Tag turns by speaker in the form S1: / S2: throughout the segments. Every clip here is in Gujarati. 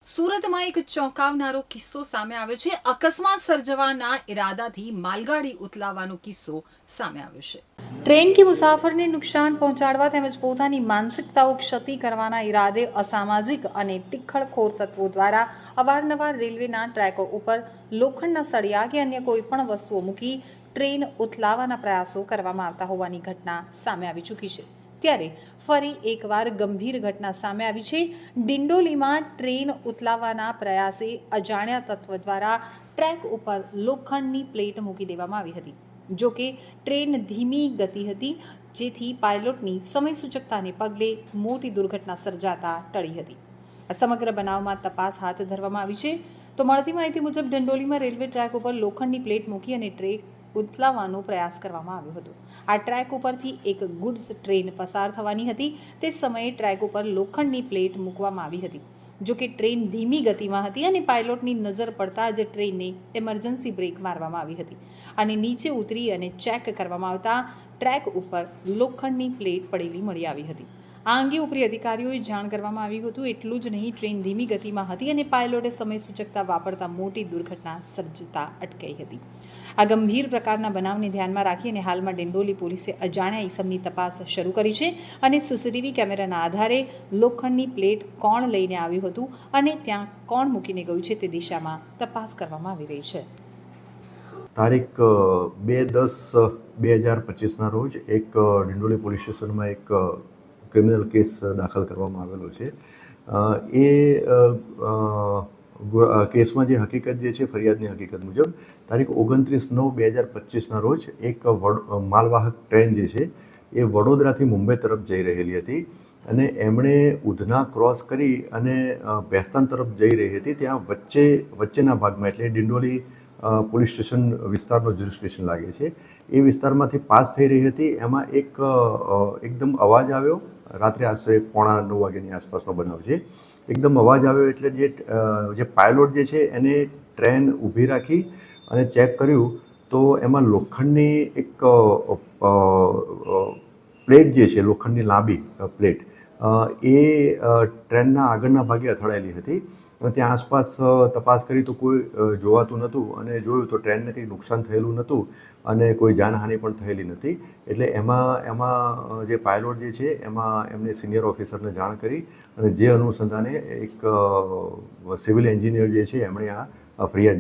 S1: સુરતમાં એક ચોંકાવનારો કિસ્સો સામે આવ્યો છે. અકસ્માત સર્જવાના ઇરાદાથી માલગાડી ઉથલાવવાનો કિસ્સો સામે આવ્યો છે. ટ્રેન કે મુસાફરને નુકસાન પહોંચાડવા તેમજ પોતાની માનસિકતાઓ ક્ષતિ કરવાના ઈરાદે અસામાજિક અને ટિખળખોર તત્વો દ્વારા અવારનવાર રેલવેના ટ્રેકો ઉપર લોખંડના સળિયા કે અન્ય કોઈપણ વસ્તુઓ મૂકી ટ્રેન ઉથલાવવાના પ્રયાસો કરવામાં આવતા હોવાની ઘટના સામે આવી ચૂકી છે. ત્યારે ફરી એકવાર ગંભીર ઘટના સામે આવી છે. ડિંડોલીમાં ટ્રેન ઉથલાવવાના પ્રયાસે અજાણ્યા તત્વ દ્વારા ટ્રેક ઉપર લોખંડની પ્લેટ મૂકી દેવામાં આવી હતી. જો કે ટ્રેન ધીમી ગતિ હતી, જેથી પાયલોટની સમયસૂચકતાને પગલે મોટી દુર્ઘટના સર્જાતા ટળી હતી. આ સમગ્ર બનાવમાં તપાસ હાથ ધરવામાં આવી છે. તો મળતી માહિતી મુજબ ડિંડોલીમાં રેલવે ટ્રેક ઉપર લોખંડની પ્લેટ મૂકી અને ટ્રેન ઉથલાવવાનો પ્રયાસ કરવામાં આવ્યો હતો. આ ટ્રેક ઉપરથી એક ગુડ્સ ટ્રેન પસાર થવાની હતી. તે સમયે ટ્રેક ઉપર લોખંડની પ્લેટ મૂકવામાં આવી હતી. જો કે ટ્રેન ધીમી ગતિમાં હતી અને પાયલોટની નજર પડતા જ ટ્રેનને એમરજન્સી બ્રેક મારવામાં આવી હતી અને નીચે ઉતરી અને ચેક કરવામાં આવતા ટ્રેક ઉપર લોખંડની પ્લેટ પડેલી મળી આવી હતી. આ અંગે ઉપરી અધિકારીઓએ જાણ કરવામાં આવ્યું હતું. એટલું જ નહીં, ટ્રેન ધીમી ગતિમાં હતી અને પાયલોટે સમય સૂચકતા વાપરતા મોટી દુર્ઘટના સર્જતા અટકાઈ હતી. આ ગંભીર પ્રકારના બનાવને ધ્યાનમાં રાખી અને હાલમાં ડિંડોલી પોલીસે અજાણ્યા ઈસમની તપાસ શરૂ કરી છે અને સીસીટીવી કેમેરાના આધારે લોખંડની પ્લેટ કોણ લઈને આવ્યું હતું અને ત્યાં કોણ મૂકીને ગયું છે તે દિશામાં તપાસ કરવામાં આવી રહી છે.
S2: તારીખ 2/10/2025ના રોજ એક ડિંડોલી પોલીસ સ્ટેશનમાં એક ક્રિમિનલ કેસ દાખલ કરવામાં આવેલો છે. કેસમાં જે હકીકત જે છે, ફરિયાદની હકીકત મુજબ તારીખ 29/9/2025ના રોજ એક માલવાહક ટ્રેન જે છે એ વડોદરાથી મુંબઈ તરફ જઈ રહેલી હતી અને એમણે ઉધના ક્રોસ કરી અને ભેસ્તાન તરફ જઈ રહી હતી. ત્યાં વચ્ચેના ભાગમાં એટલે ડિંડોલી પોલીસ સ્ટેશન વિસ્તારનો જ્યુરિસ્ડિક્શન લાગે છે, એ વિસ્તારમાંથી પાસ થઈ રહી હતી. એમાં એકદમ અવાજ આવ્યો. રાત્રે આશરે 8:45 વાગ્યાની આસપાસનો બનાવ છે. એકદમ અવાજ આવ્યો એટલે જે પાયલોટ જે છે એને ટ્રેન ઊભી રાખી અને ચેક કર્યું તો એમાં લોખંડની એક પ્લેટ જે છે, લોખંડની લાંબી પ્લેટ, એ ટ્રેનના આગળના ભાગે અથડાયેલી હતી. અને ત્યાં આસપાસ તપાસ કરી તો કોઈ જોવાતું નહોતું અને જોયું તો ટ્રેનને કંઈ નુકસાન થયેલું નહોતું અને કોઈ જાનહાનિ પણ થયેલી નથી. એટલે એમાં જે પાયલોટ જે છે એમને સિનિયર ઓફિસરને જાણ કરી અને જે અનુસંધાને એક સિવિલ એન્જિનિયર જે છે એમણે આ ફરિયાદ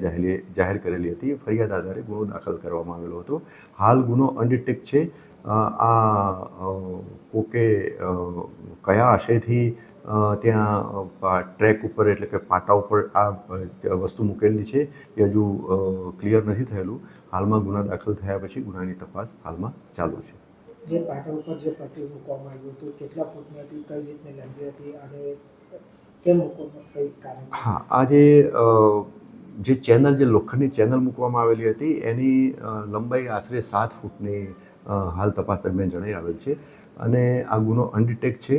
S2: જાહેર કરેલી હતી. ફરિયાદ આધારે ગુનો દાખલ કરવામાં આવેલો હતો. હાલ ગુનો અનડિટેક્ટ છે. કોકે કયા આશયથી ત્યાં ટ્રેક ઉપર એટલે કે પાટા ઉપર આ વસ્તુ મૂકેલી છે એ હજુ ક્લિયર નથી થયેલું. હાલમાં ગુના દાખલ થયા પછી ગુનાની તપાસ હાલમાં ચાલુ છે.
S3: જે પાટા ઉપર જે પટ્ટી મૂકવામાં આવ્યું હતું, કેટલા ફૂટની હતી, કઈ રીતની લંબી હતી અને કેમ મૂકવામાં કઈ કારણ?
S2: હા, આ જે ચેનલ, જે લોખંડની ચેનલ મૂકવામાં આવેલી હતી એની લંબાઈ આશરે 7 ફૂટની હાલ તપાસ દરમિયાન જણાઈ આવેલ છે અને આ ગુનો અનડિટેક્ટ છે.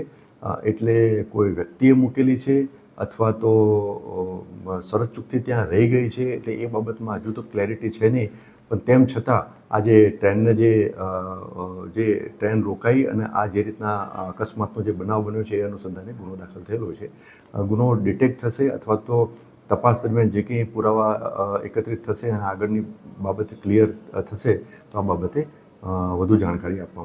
S2: એટલે કોઈ વ્યક્તિએ મૂકેલી છે અથવા તો શરત ચૂકથી ત્યાં રહી ગઈ છે, એટલે એ બાબતમાં હજુ તો ક્લેરિટી છે નહીં. પણ તેમ છતાં આજે ટ્રેનને જે ટ્રેન રોકાઈ અને આ જે રીતના અકસ્માતનો જે બનાવ બન્યો છે એ અનુસંધાને ગુનો દાખલ થયેલો છે. ગુનો ડિટેક્ટ થશે અથવા તો તપાસ દરમિયાન જે કંઈ પુરાવા એકત્રિત થશે અને આગળની બાબતે ક્લિયર થશે તો આ બાબતે વધુ જાણકારી આપવામાં